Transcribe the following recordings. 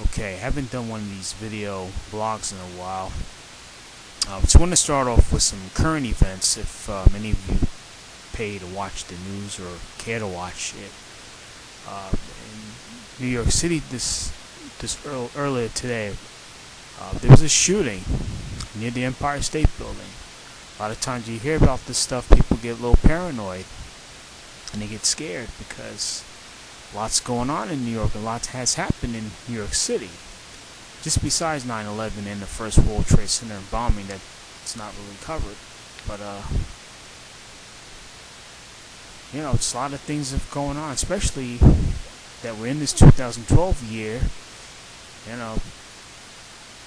Okay, haven't done one of these video blogs in a while. Just want to start off with some current events. If any of you pay to watch the news or care to watch it, in New York City, earlier today, there was a shooting near the Empire State Building. A lot of times you hear about this stuff, people get a little paranoid and they get scared because lots going on in New York and lots has happened in New York City. Just besides 9/11 and the first World Trade Center bombing, that's not really covered. But it's a lot of things that are going on, especially that we're in this 2012 year.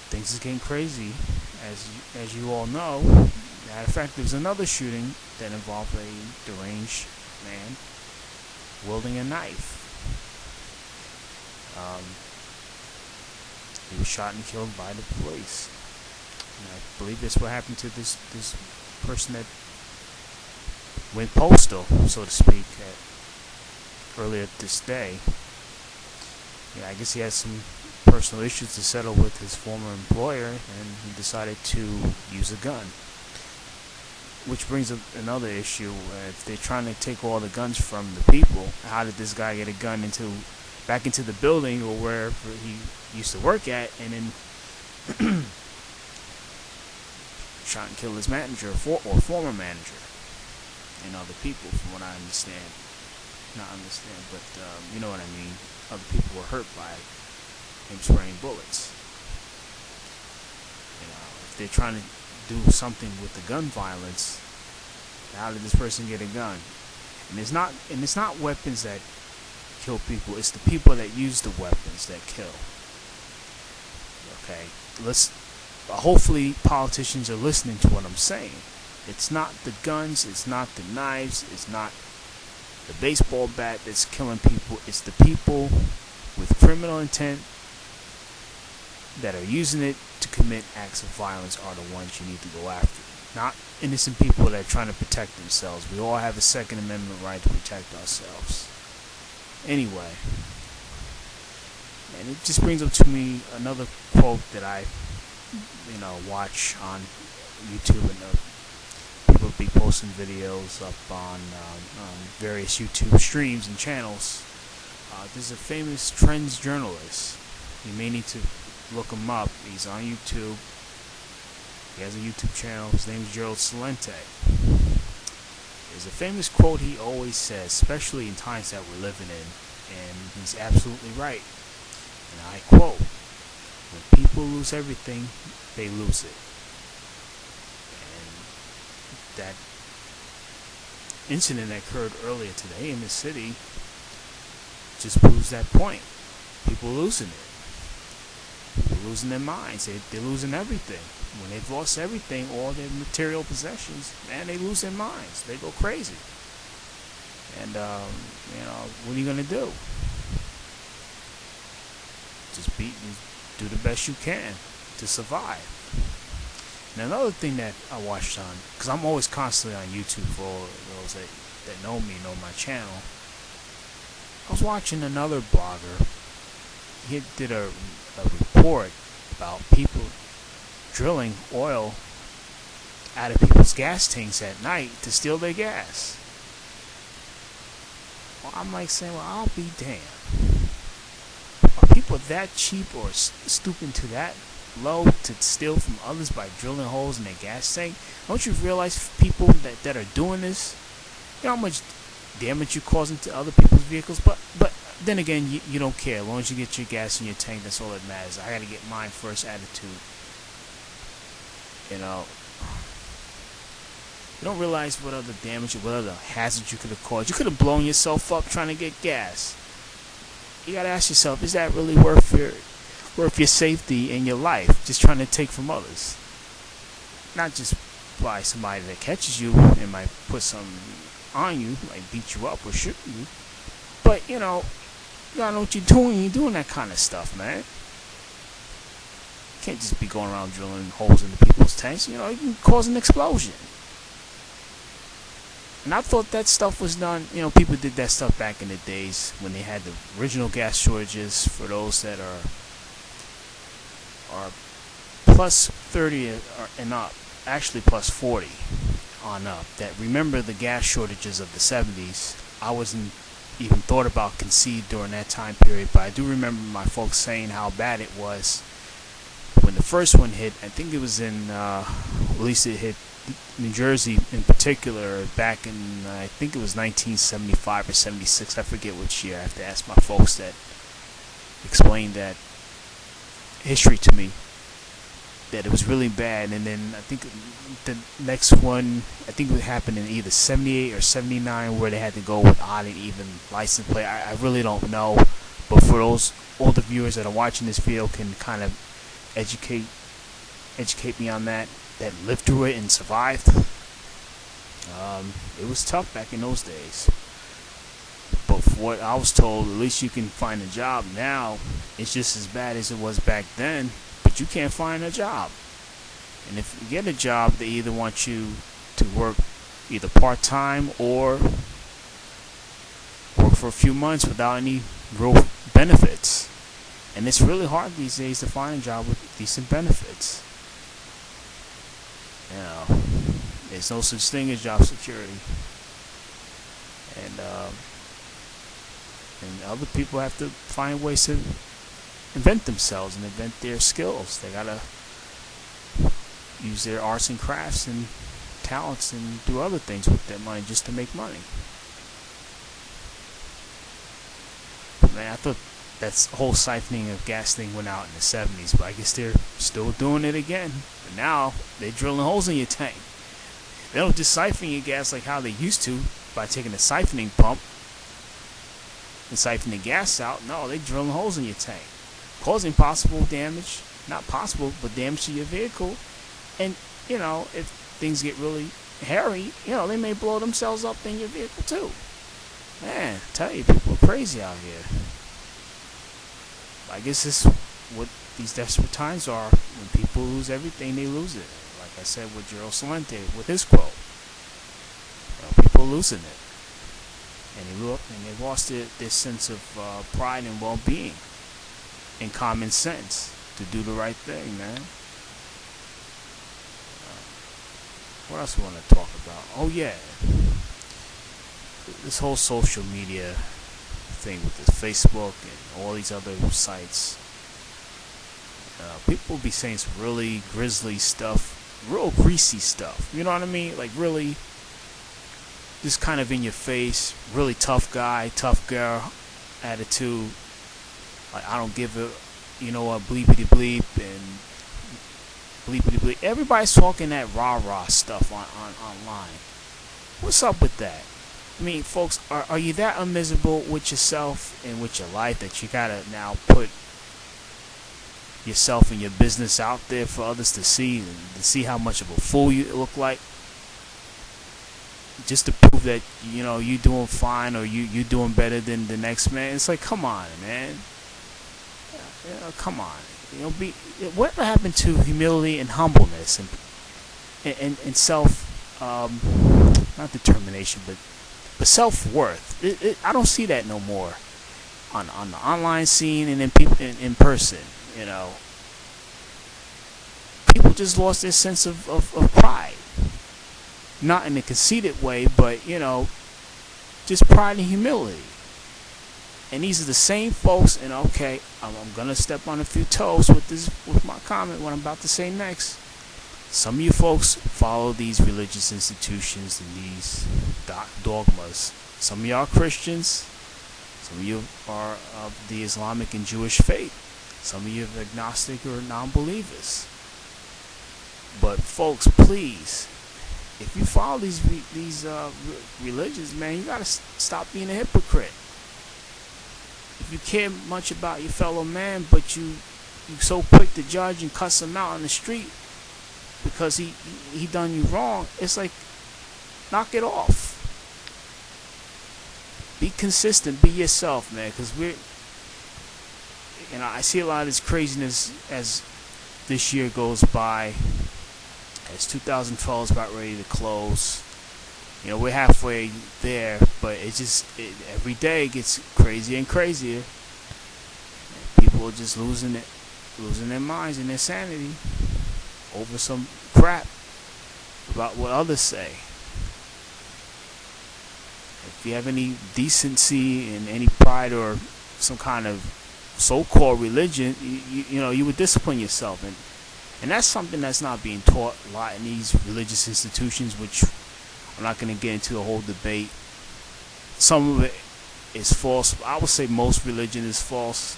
Things is getting crazy, as you all know. Matter of fact, there was another shooting that involved a deranged man wielding a knife. He was shot and killed by the police. And I believe that's what happened to this person that went postal, so to speak, earlier this day. I guess he had some personal issues to settle with his former employer, and he decided to use a gun. Which brings up another issue. If they're trying to take all the guns from the people, how did this guy get a gun back into the building or wherever he used to work at, and then shot and killed his manager or former manager and other people, from what I understand. Not understand, but you know what I mean. Other people were hurt by him spraying bullets. If they're trying to do something with the gun violence, how did this person get a gun? And it's not weapons that kill people, it's the people that use the weapons that kill. Okay, hopefully politicians are listening to what I'm saying. It's not the guns, it's not the knives, it's not the baseball bat that's killing people. It's the people with criminal intent that are using it to commit acts of violence are the ones you need to go after. Not innocent people that are trying to protect themselves. We all have a Second Amendment right to protect ourselves. Anyway, and it just brings up to me another quote that I, watch on YouTube, and people be posting videos up on various YouTube streams and channels. There's a famous trends journalist. You may need to look him up. He's on YouTube. He has a YouTube channel. His name is Gerald Celente. There's a famous quote he always says, especially in times that we're living in, and he's absolutely right. And I quote, "When people lose everything, they lose it." And that incident that occurred earlier today in the city just proves that point. People losing it. People losing their minds. They're losing everything. When they've lost everything, all their material possessions, man, they lose their minds. They go crazy. And, what are you going to do? Just do the best you can to survive. And another thing that I watched on, because I'm always constantly on YouTube for all those that know me, know my channel. I was watching another blogger. He did a report about people drilling oil out of people's gas tanks at night to steal their gas. Well, I'm like saying, well, I'll be damned. Are people that cheap or stooping to that low to steal from others by drilling holes in their gas tank? Don't you realize people that are doing this, you know how much damage you're causing to other people's vehicles? But then again, you don't care. As long as you get your gas in your tank, that's all that matters. I gotta get mine first attitude. You don't realize what other damage, what other hazards you could have caused. You could have blown yourself up trying to get gas. You gotta ask yourself, is that really worth your safety and your life? Just trying to take from others, not just by somebody that catches you and might put something on you, like beat you up or shoot you. But you gotta know what you're doing. You're doing that kind of stuff, man. You can't just be going around drilling holes into people's tanks. You can cause an explosion. And I thought that stuff was done, people did that stuff back in the days when they had the original gas shortages. For those that are are plus 30 and up, actually plus 40 on up, that remember the gas shortages of the 70s. I wasn't even thought about conceived during that time period, but I do remember my folks saying how bad it was when the first one hit. I think it was in, at least it hit New Jersey in particular back in, I think it was 1975 or 76. I forget which year. I have to ask my folks that explained that history to me, that it was really bad. And then I think the next one, I think it happened in either 78 or 79, where they had to go with odd and even license plate. I really don't know, but for those older viewers that are watching this video can kind of educate me on that lived through it and survived. It was tough back in those days, but for what I was told, at least you can find a job. Now it's just as bad as it was back then, but you can't find a job. And if you get a job, they either want you to work either part-time or work for a few months without any real benefits. And it's really hard these days to find a job with decent benefits. You know, there's no such thing as job security. And other people have to find ways to invent themselves and invent their skills. They gotta use their arts and crafts and talents and do other things with their money just to make money. Man, I thought that whole siphoning of gas thing went out in the 70s, but I guess they're still doing it again. But now they're drilling holes in your tank. They don't just siphon your gas like how they used to by taking a siphoning pump and siphon the gas out. No, they're drilling holes in your tank, causing possible damage, not possible, but damage to your vehicle. And, you know, if things get really hairy, you know, they may blow themselves up in your vehicle too. Man, I tell you, people are crazy out here. I guess this is what these desperate times are. When people lose everything, they lose it. Like I said with Gerald Salente, with his quote. People are losing it. And they lost their sense of pride and well-being and common sense to do the right thing, man. What else we want to talk about? Oh, yeah. This whole social media thing with this Facebook and all these other sites. People be saying some really grisly stuff, real greasy stuff. You know what I mean? Like really, just kind of in your face, really tough guy, tough girl attitude. Like I don't give a, you know what, bleepity bleep and bleepity bleep. Everybody's talking that rah-rah stuff online. What's up with that? I mean, folks, are you that unmiserable with yourself and with your life that you gotta now put yourself and your business out there for others to see and to see how much of a fool you look like? Just to prove that, you know, you doing fine or you doing better than the next man. It's like, come on, man. You know, come on. You know, whatever happened to humility and humbleness and self, not determination, but self-worth. I don't see that no more on the online scene and in people in person. You know, people just lost their sense of pride, not in a conceited way, but you know, just pride and humility. And these are the same folks. And okay, I'm gonna step on a few toes with my comment, what I'm about to say next. Some of you folks follow these religious institutions and these dogmas. Some of y'all are Christians. Some of you are of the Islamic and Jewish faith. Some of you are agnostic or non-believers. But folks, please, if you follow these religions, man, you gotta stop being a hypocrite. If you care much about your fellow man, but you so quick to judge and cuss him out on the street because he done you wrong, it's like, knock it off. Be consistent, be yourself, man, because I see a lot of this craziness as this year goes by, as 2012 is about ready to close. You know, we're halfway there, but every day gets crazier and crazier. People are just losing it. losing their minds and their sanity over some crap about what others say. If you have any decency and any pride or some kind of so-called religion, you would discipline yourself, and that's something that's not being taught a lot in these religious institutions, which I'm not going to get into a whole debate. Some of it is false. I would say most religion is false.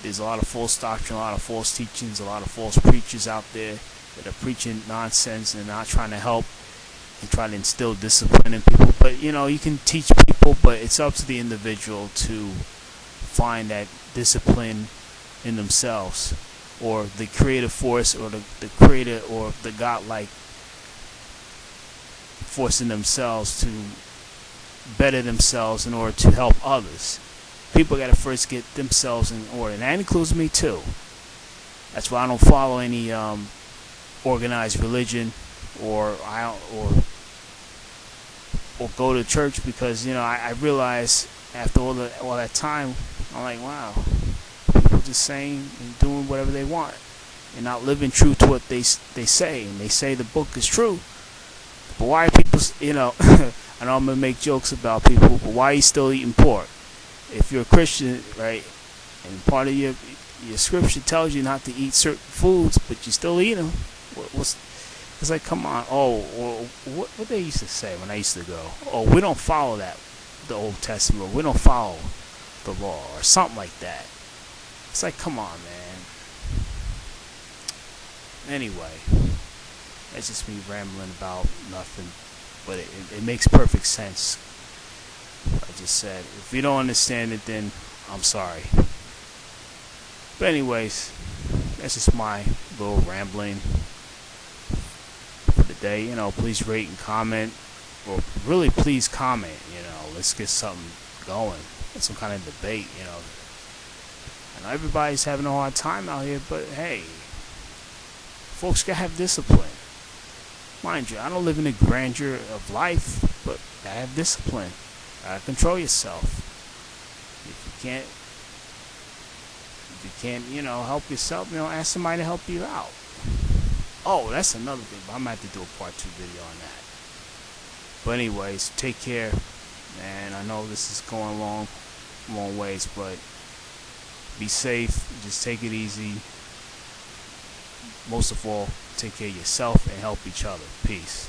There's a lot of false doctrine, a lot of false teachings, a lot of false preachers out there that are preaching nonsense and not trying to help and trying to instill discipline in people. But you can teach people, but it's up to the individual to find that discipline in themselves, or the creative force, or the creator, or the godlike force in themselves to better themselves in order to help others. People got to first get themselves in order, and that includes me too. That's why I don't follow any organized religion, or go to church, because I realize after all that time, I'm like, wow, people just saying and doing whatever they want and not living true to what they say, and they say the book is true. But why are people, I know I'm gonna make jokes about people, but why are you still eating pork? If you're a Christian, right, and part of your scripture tells you not to eat certain foods, but you still eat them, it's like, come on. Oh, or what they used to say when I used to go, oh, we don't follow the Old Testament, or we don't follow the law, or something like that. It's like, come on, man. Anyway, that's just me rambling about nothing, but it makes perfect sense. I just said, if you don't understand it, then I'm sorry. But anyways, that's just my little rambling for the day. Please rate and comment, or really please comment. Let's get something going, some kind of debate. I know everybody's having a hard time out here, but hey, folks gotta have discipline. Mind you, I don't live in the grandeur of life, but I have discipline. Gotta control yourself. If you can't, help yourself, ask somebody to help you out. Oh, that's another thing, but I'm gonna have to do a part 2 video on that. But anyways, take care, and I know this is going long ways, but be safe, just take it easy. Most of all, take care of yourself and help each other. Peace.